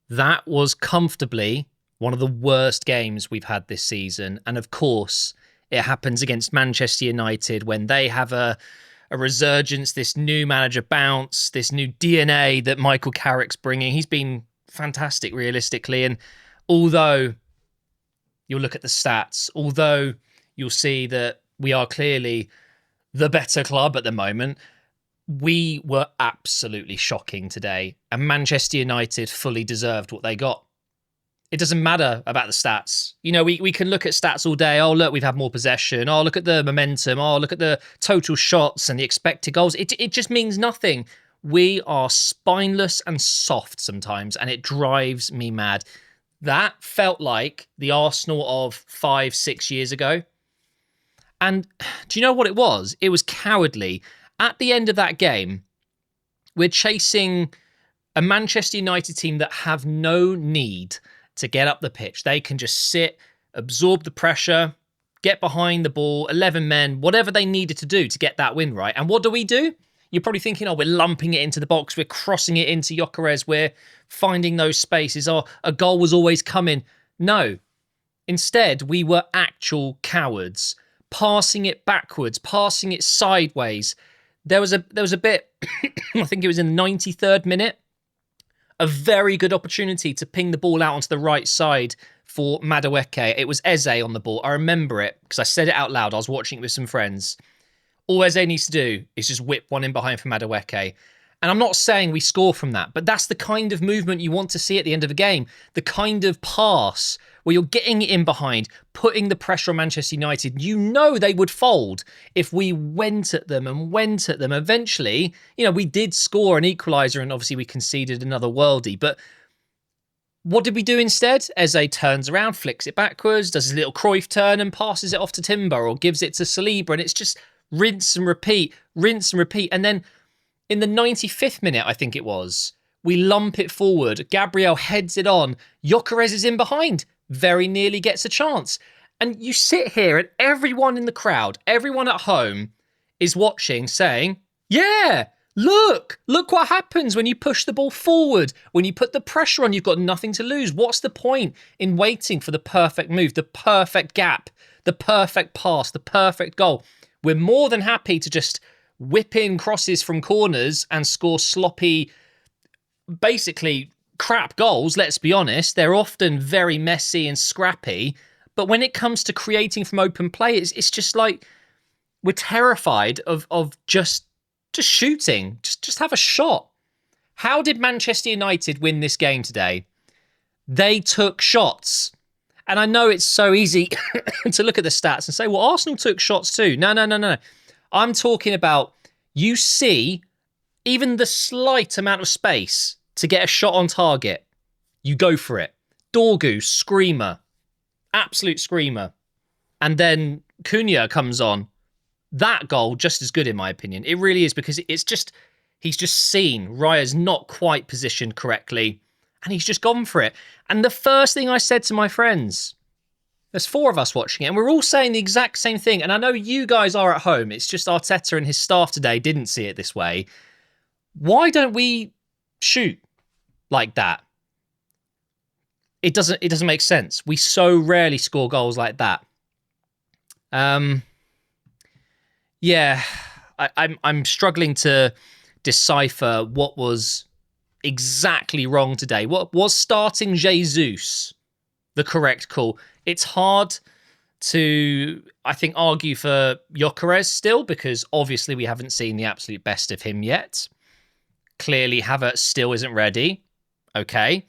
That was comfortably one of the worst games we've had this season. And of course, it happens against Manchester United when they have a resurgence, this new manager bounce, this new DNA that Michael Carrick's bringing. He's been fantastic, realistically. And although you'll look at the stats, although you'll see that we are clearly the better club at the moment, we were absolutely shocking today. And Manchester United fully deserved what they got. It doesn't matter about the stats. You know, we can look at stats all day. Oh, look, we've had more possession. Oh, look at the momentum. Oh, look at the total shots and the expected goals. It just means nothing. We are spineless and soft sometimes, and it drives me mad. That felt like the Arsenal of 5-6 years ago. And do you know what it was? It was cowardly. At the end of that game, we're chasing a Manchester United team that have no need to get up the pitch. They can just sit, absorb the pressure, get behind the ball, 11 men, whatever they needed to do to get that win, right? And what do? You're probably thinking, oh, we're lumping it into the box, we're crossing it into Gyökeres, we're finding those spaces, oh, a goal was always coming. No. Instead, we were actual cowards, passing it backwards, passing it sideways. There was a bit, I think it was in the 93rd minute, a very good opportunity to ping the ball out onto the right side for Madueke. It was Eze on the ball. I remember it because I said it out loud. I was watching it with some friends. All Eze needs to do is just whip one in behind for Madueke. And I'm not saying we score from that, but that's the kind of movement you want to see at the end of a game. The kind of pass where you're getting it in behind, putting the pressure on Manchester United. You know they would fold if we went at them and went at them. Eventually, you know, we did score an equaliser and obviously we conceded another worldie. But what did we do instead? Eze turns around, flicks it backwards, does a little Cruyff turn and passes it off to Timber or gives it to Saliba. And it's just rinse and repeat, rinse and repeat. And then in the 95th minute, I think it was, we lump it forward. Gabriel heads it on. Gyökeres is in behind. Very nearly gets a chance. And you sit here and everyone in the crowd, everyone at home is watching saying, yeah, look what happens when you push the ball forward. When you put the pressure on, you've got nothing to lose. What's the point in waiting for the perfect move, the perfect gap, the perfect pass, the perfect goal? We're more than happy to just whip in crosses from corners and score sloppy, basically crap goals, let's be honest. They're often very messy and scrappy. But when it comes to creating from open play, it's just like we're terrified of just shooting. Just have a shot. How did Manchester United win this game today? They took shots. And I know it's so easy to look at the stats and say, well, Arsenal took shots too. No. I'm talking about you see even the slight amount of space to get a shot on target. You go for it. Dorgu, screamer. Absolute screamer. And then Cunha comes on. That goal, just as good in my opinion. It really is because it's just, he's just seen Raya's not quite positioned correctly and he's just gone for it. And the first thing I said to my friends, there's 4 of us watching it, and we're all saying the exact same thing. And I know you guys are at home. It's just Arteta and his staff today didn't see it this way. Why don't we shoot like that? It doesn't make sense. We so rarely score goals like that. Yeah, I'm struggling to decipher what was exactly wrong today. What was starting Jesus the correct call? It's hard to, I think, argue for Gyökeres still because obviously we haven't seen the absolute best of him yet. Clearly, Havertz still isn't ready. Okay.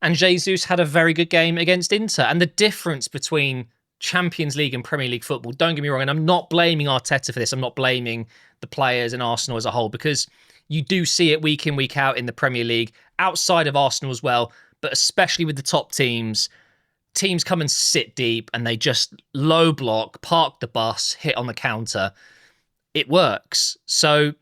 And Jesus had a very good game against Inter. And the difference between Champions League and Premier League football, don't get me wrong, and I'm not blaming Arteta for this. I'm not blaming the players and Arsenal as a whole because you do see it week in, week out in the Premier League, outside of Arsenal as well, but especially with the top teams. Teams come and sit deep and they just low block, park the bus, hit on the counter. It works. So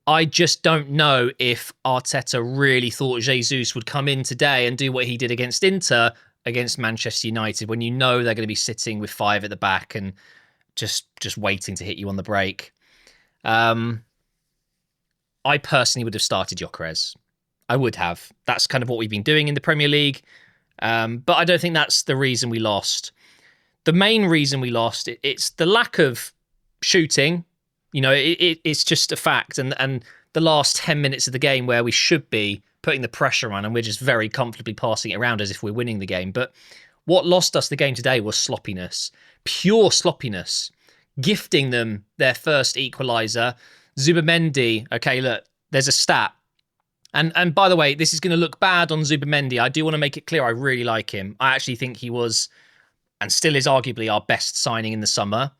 I just don't know if Arteta really thought Jesus would come in today and do what he did against Inter, against Manchester United, when you know they're going to be sitting with 5 at the back and just waiting to hit you on the break. I personally would have started Gyökeres. I would have. That's kind of what we've been doing in the Premier League. But I don't think that's the reason we lost. The main reason we lost, it's the lack of shooting. It's just a fact. And the last 10 minutes of the game where we should be putting the pressure on and we're just very comfortably passing it around as if we're winning the game. But what lost us the game today was sloppiness. Pure sloppiness. Gifting them their first equaliser. Zubimendi, okay, look, there's a stat. And by the way, this is going to look bad on Zubimendi. I do want to make it clear I really like him. I actually think he was, and still is arguably, our best signing in the summer.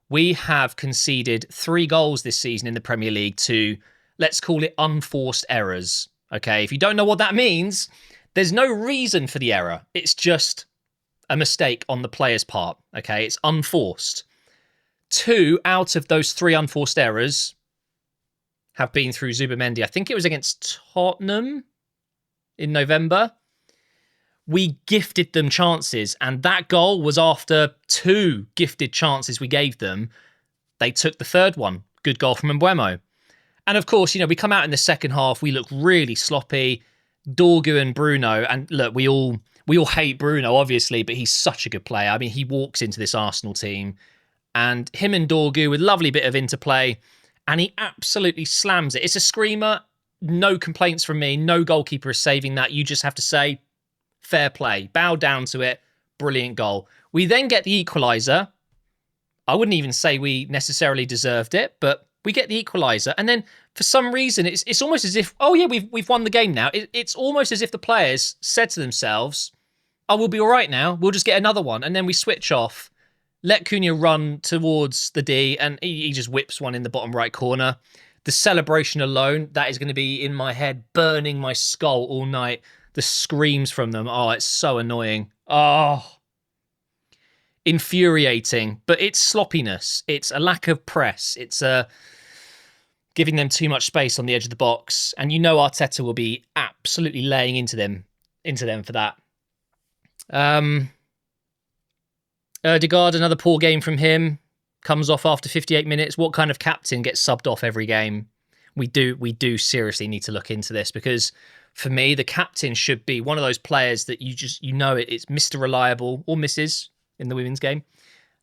We have conceded 3 goals this season in the Premier League to, let's call it, unforced errors. Okay, if you don't know what that means, there's no reason for the error. It's just a mistake on the player's part. Okay, it's unforced. 2 out of those 3 unforced errors have been through Zubimendi. I think it was against Tottenham in November. We gifted them chances, and that goal was after 2 gifted chances we gave them. They took the third one. Good goal from Mbeumo. And of course, we come out in the second half, we look really sloppy. Dorgu and Bruno, and look, we all hate Bruno, obviously, but he's such a good player. I mean, he walks into this Arsenal team, and him and Dorgu with lovely bit of interplay, and he absolutely slams it. It's a screamer. No complaints from me. No goalkeeper is saving that. You just have to say, fair play. Bow down to it. Brilliant goal. We then get the equaliser. I wouldn't even say we necessarily deserved it, but we get the equaliser. And then for some reason, it's almost as if, oh yeah, we've won the game now. It's almost as if the players said to themselves, oh, we'll be all right now. We'll just get another one. And then we switch off. Let Cunha run towards the D, and he just whips one in the bottom right corner. The celebration alone, that is going to be in my head, burning my skull all night. The screams from them, oh, it's so annoying. Oh, infuriating. But it's sloppiness. It's a lack of press. It's giving them too much space on the edge of the box. And Arteta will be absolutely laying into them for that. Ødegaard, another poor game from him. Comes off after 58 minutes. What kind of captain gets subbed off every game? We do seriously need to look into this, because for me, the captain should be one of those players that it's Mr. Reliable, or Mrs. in the women's game.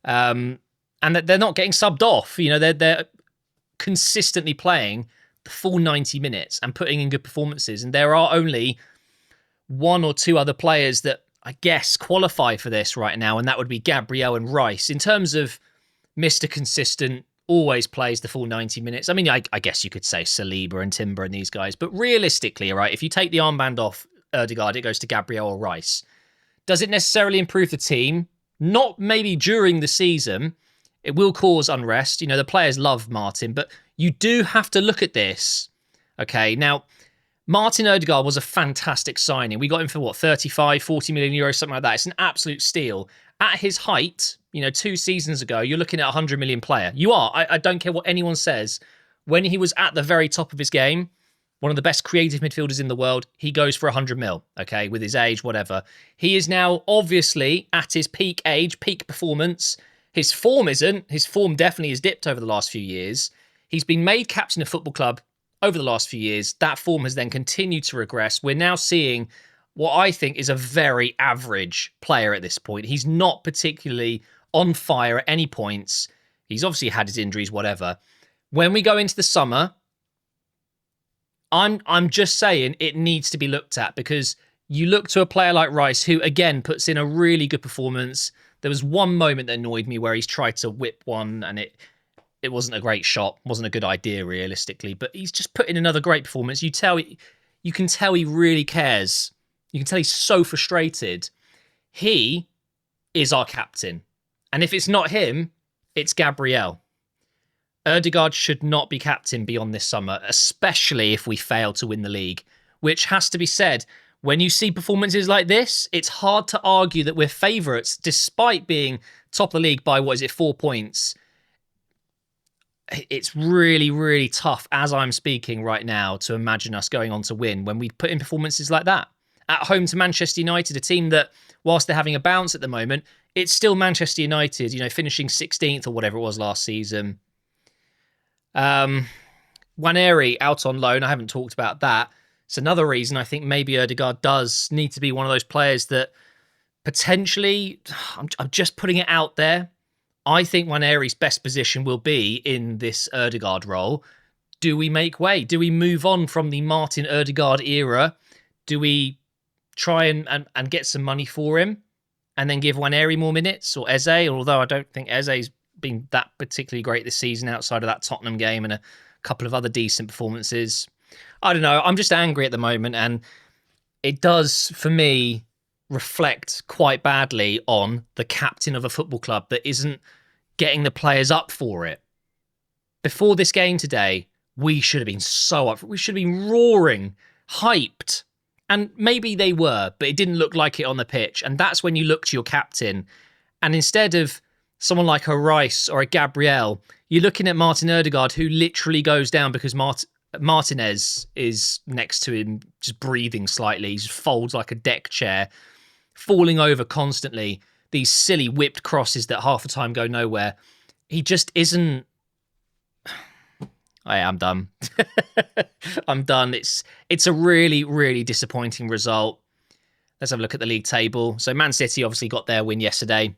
And that they're not getting subbed off. They're consistently playing the full 90 minutes and putting in good performances. And there are only 1 or 2 other players that I guess qualify for this right now, and that would be Gabriel and Rice. In terms of Mr. Consistent, always plays the full 90 minutes. I mean, I guess you could say Saliba and Timber and these guys, but realistically, right, if you take the armband off Ødegaard, it goes to Gabriel or Rice. Does it necessarily improve the team? Not maybe during the season. It will cause unrest. The players love Martin, but you do have to look at this. Okay, now, Martin Ødegaard was a fantastic signing. We got him for 35, 40 million euros, something like that. It's an absolute steal. At his height, 2 seasons ago, you're looking at a 100 million player. You are. I don't care what anyone says. When he was at the very top of his game, one of the best creative midfielders in the world, he goes for 100 mil, okay, with his age, whatever. He is now obviously at his peak age, peak performance. His form isn't. His form definitely has dipped over the last few years. He's been made captain of football club over the last few years. That form has then continued to regress. We're now seeing what I think is a very average player at this point. He's not particularly on fire at any points. He's obviously had his injuries, whatever. When we go into the summer, I'm just saying it needs to be looked at, because you look to a player like Rice, who again puts in a really good performance. There was one moment that annoyed me where he's tried to whip one and it wasn't a great shot, wasn't a good idea realistically, but he's just put in another great performance. You can tell he really cares. You can tell he's so frustrated. He is our captain. And if it's not him, it's Gabriel. Ødegaard should not be captain beyond this summer, especially if we fail to win the league, which has to be said. When you see performances like this, it's hard to argue that we're favourites, despite being top of the league by, 4 points. It's really, really tough, as I'm speaking right now, to imagine us going on to win when we put in performances like that. At home to Manchester United, a team that, whilst they're having a bounce at the moment, it's still Manchester United, finishing 16th or whatever it was last season. Nwaneri out on loan. I haven't talked about that. It's another reason I think maybe Odegaard does need to be one of those players that potentially, I'm just putting it out there. I think Nwaneri's best position will be in this Odegaard role. Do we make way? Do we move on from the Martin Odegaard era? Do we try and get some money for him and then give Nwaneri more minutes, or Eze? Although I don't think Eze's been that particularly great this season outside of that Tottenham game and a couple of other decent performances. I don't know. I'm just angry at the moment, and it does, for me, reflect quite badly on the captain of a football club that isn't getting the players up for it. Before this game today, we should have been so up. We should have been roaring, hyped. And maybe they were, but it didn't look like it on the pitch. And that's when you look to your captain. And instead of someone like a Rice or a Gabriel, you're looking at Martin Odegaard, who literally goes down because Martinez is next to him, just breathing slightly. He just folds like a deck chair, falling over constantly. These silly whipped crosses that half the time go nowhere. He just isn't... I'm done. I'm done. It's a really, really disappointing result. Let's have a look at the league table. So Man City obviously got their win yesterday,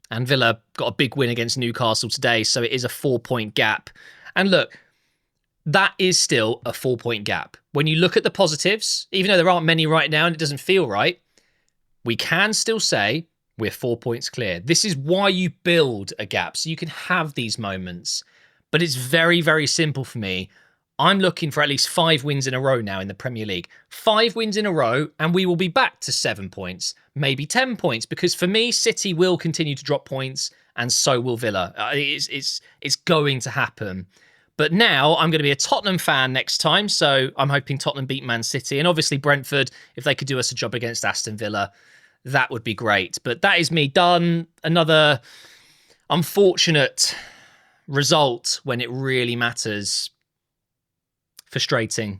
and Villa got a big win against Newcastle today. So it is a 4-point gap. And look, that is still a 4-point gap. When you look at the positives, even though there aren't many right now and it doesn't feel right, we can still say we're 4 points clear. This is why you build a gap, so you can have these moments. But it's very, very simple for me. I'm looking for at least 5 wins in a row now in the Premier League. 5 wins in a row, and we will be back to 7 points, maybe 10 points, because for me, City will continue to drop points, and so will Villa. It's going to happen. But now I'm going to be a Tottenham fan next time, so I'm hoping Tottenham beat Man City. And obviously Brentford, if they could do us a job against Aston Villa, that would be great. But that is me done. Another unfortunate result when it really matters. Frustrating.